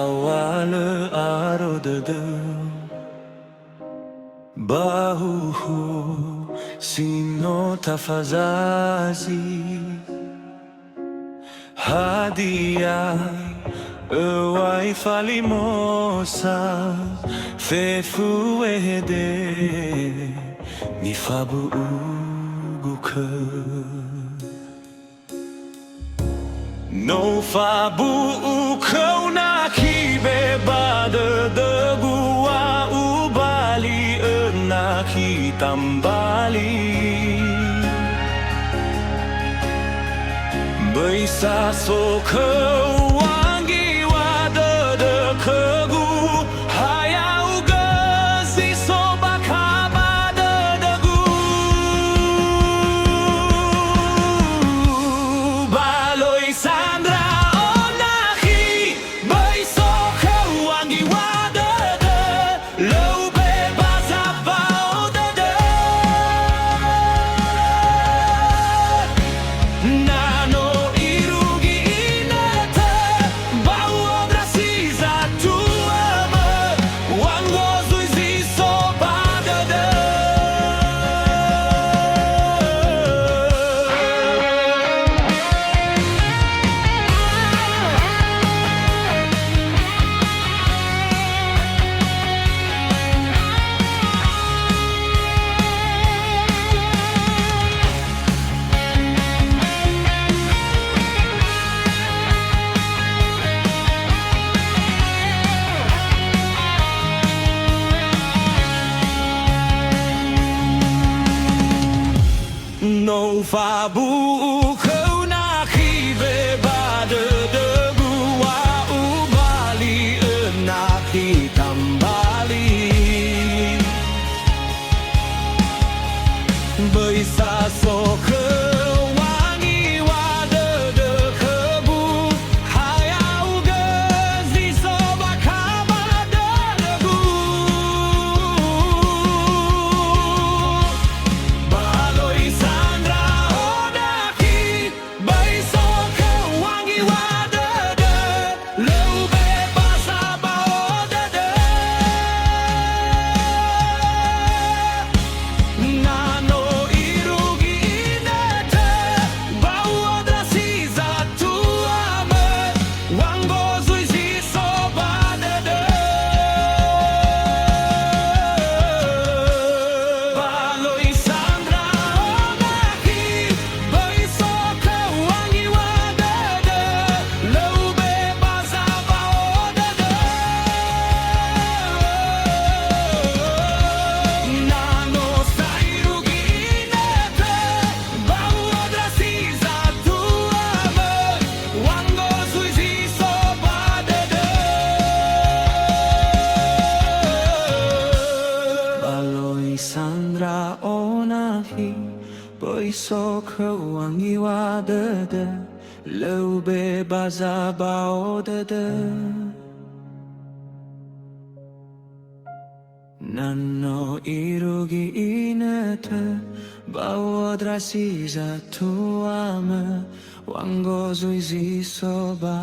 awale arodede bahuhu sino tafazazi hadia ewai falimosa fefuede nifabu uguke no fabu ukau na kibe bade de gua ubali na kitambali Bisa so kewangi wade de kegu hayau gezi so bakaba de degu baloi Sandra onahi bisa kewangi wade de lobe bazaba de nano No fabu kau na kibe bade de gua ubali na kitambali Bisa so kewangi wade de kebu hayau gezi so bakaba de degu baloi Sandra onahi bisa kewangi wade de lobe basaba de nano Sandra onahi Boiso kewangi wadede Lobe bazaba odede Nano irugi inete Bawodrasi za tuame Wango zuizi sobadede